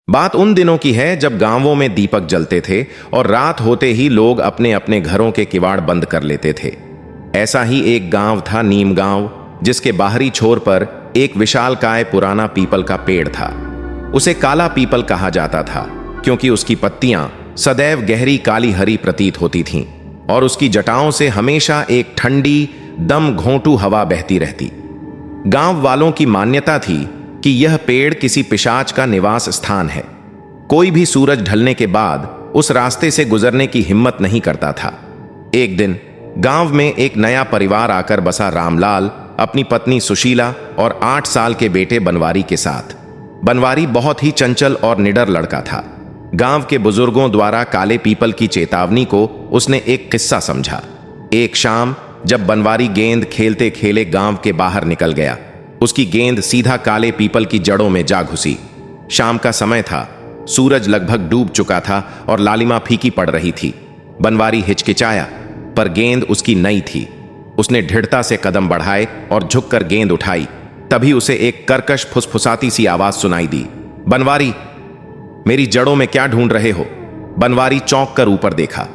बात उन दिनों की है जब गांवों में दीपक जलते थे और रात होते ही लोग अपने अपने घरों के किवाड़ बंद कर लेते थे। ऐसा ही एक गांव था नीम गांव, जिसके बाहरी छोर पर एक विशालकाय पुराना पीपल का पेड़ था। उसे काला पीपल कहा जाता था क्योंकि उसकी पत्तियां सदैव गहरी काली हरी प्रतीत होती थीं और उसकी जटाओं से हमेशा एक ठंडी दम घोंटू हवा बहती रहती। गांव वालों की मान्यता थी कि यह पेड़ किसी पिशाच का निवास स्थान है। कोई भी सूरज ढलने के बाद उस रास्ते से गुजरने की हिम्मत नहीं करता था। एक दिन गांव में एक नया परिवार आकर बसा रामलाल अपनी पत्नी सुशीला और 8 साल के बेटे बनवारी के साथ। बनवारी बहुत ही चंचल और निडर लड़का था। गांव के बुजुर्गों द्वारा काले पीपल की चेतावनी को उसने एक किस्सा समझा। एक शाम जब बनवारी गेंद खेलते खेले गांव के बाहर निकल गया, उसकी गेंद सीधा काले पीपल की जड़ों में जा घुसी। शाम का समय था, सूरज लगभग डूब चुका था और लालिमा फीकी पड़ रही थी। बनवारी हिचकिचाया, पर गेंद उसकी नई थी। उसने दृढ़ता से कदम बढ़ाए और झुककर गेंद उठाई। तभी उसे एक कर्कश फुसफुसाती सी आवाज सुनाई दी, बनवारी, मेरी जड़ों में क्या ढूंढ रहे हो? बनवारी चौंक कर ऊपर देखा।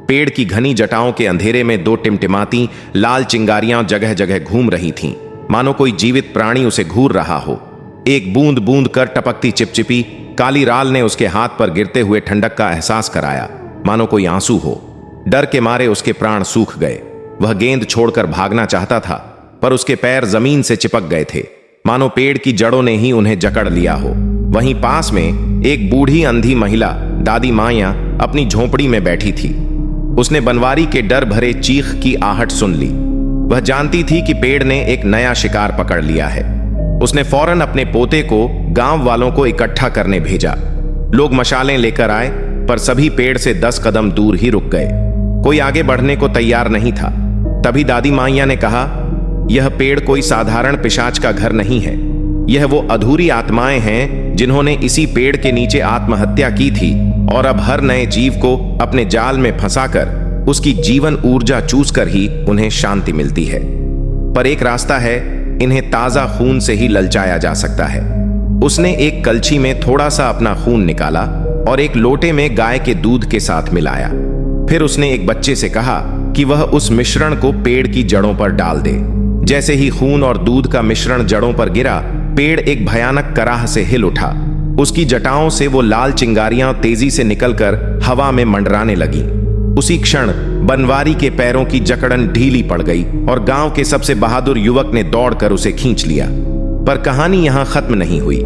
पेड़ की घनी जटाओं के अंधेरे में 2 टिमटिमाती लाल चिंगारियां जगह जगह घूम रही थीं, मानो कोई जीवित प्राणी उसे घूर रहा हो। एक बूंद बूंद कर टपकती चिपचिपी काली राल ने उसके हाथ पर गिरते हुए ठंडक का एहसास कराया, मानो कोई आंसू हो। डर के मारे उसके प्राण सूख गए। वह गेंद छोड़कर भागना चाहता था, पर उसके पैर जमीन से चिपक गए थे, मानो पेड़ की जड़ों ने ही उन्हें जकड़ लिया हो। वहीं पास में एक बूढ़ी अंधी महिला दादी माया अपनी झोंपड़ी में बैठी थी। उसने बनवारी के डर भरे चीख की आहट सुन ली। वह जानती थी कि पेड़ ने एक नया शिकार पकड़ लिया है। उसने फौरन अपने पोते को गांव वालों को इकट्ठा करने भेजा। लोग मशालें लेकर आए, पर सभी पेड़ से 10 कदम दूर ही रुक गए। कोई आगे बढ़ने को तैयार नहीं था। तभी दादी माइया ने कहा, यह पेड़ कोई साधारण पिशाच का घर नहीं है। यह वो अधूरी आत्माएं हैं जिन्होंने इसी पेड़ के नीचे आत्महत्या की थी और अब हर नए जीव को अपने जाल में फंसाकर उसकी जीवन ऊर्जा चूसकर ही उन्हें शांति मिलती है। पर एक रास्ता है, इन्हें ताजा खून से ही ललचाया जा सकता है। उसने एक कलछी में थोड़ा सा अपना खून निकाला और एक लोटे में गाय के दूध के साथ मिलाया। फिर उसने एक बच्चे से कहा कि वह उस मिश्रण को पेड़ की जड़ों पर डाल दे। जैसे ही खून और दूध का मिश्रण जड़ों पर गिरा, पेड़ एक भयानक कराह से हिल उठा। उसकी जटाओं से वो लाल चिंगारियां तेजी से निकलकर हवा में मंडराने लगी। उसी क्षण बनवारी के पैरों की जकड़न ढीली पड़ गई और गांव के सबसे बहादुर युवक ने दौड़कर उसे खींच लिया। पर कहानी यहां खत्म नहीं हुई।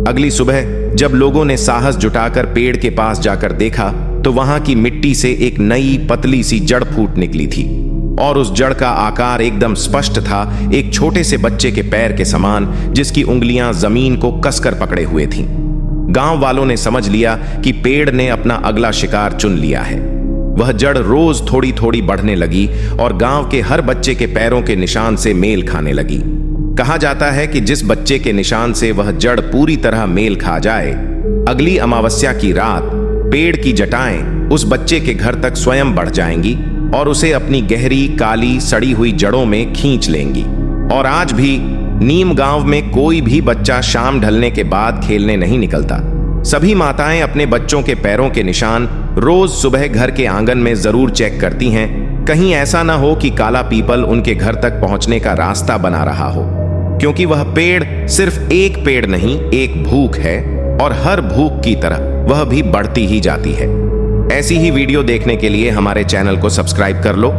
अगली सुबह जब लोगों ने साहस जुटाकर पेड़ के पास जाकर देखा, तो वहां की मिट्टी से एक नई पतली सी जड़ फूट निकली थी और उस जड़ का आकार एकदम स्पष्ट था, एक छोटे से बच्चे के पैर के समान, जिसकी उंगलियां जमीन को कसकर पकड़े हुए थीं। गांव वालों ने समझ लिया कि पेड़ ने अपना अगला शिकार चुन लिया है। वह जड़ रोज थोड़ी थोड़ी बढ़ने लगी और गांव के हर बच्चे के पैरों के निशान से मेल खाने लगी। कहा जाता है कि जिस बच्चे के निशान से वह जड़ पूरी तरह मेल खा जाए, अगली अमावस्या की रात पेड़ की जटाएं उस बच्चे के घर तक स्वयं बढ़ जाएंगी और उसे अपनी गहरी काली सड़ी हुई जड़ों में खींच लेंगी। और आज भी नीम गांव में कोई भी बच्चा शाम ढलने के बाद खेलने नहीं निकलता। सभी माताएं अपने बच्चों के पैरों के निशान रोज सुबह घर के आंगन में जरूर चेक करती हैं, कहीं ऐसा ना हो कि काला पीपल उनके घर तक पहुंचने का रास्ता बना रहा हो। क्योंकि वह पेड़ सिर्फ एक पेड़ नहीं, एक भूख है और हर भूख की तरह वह भी बढ़ती ही जाती है। ऐसी ही वीडियो देखने के लिए हमारे चैनल को सब्सक्राइब कर लो।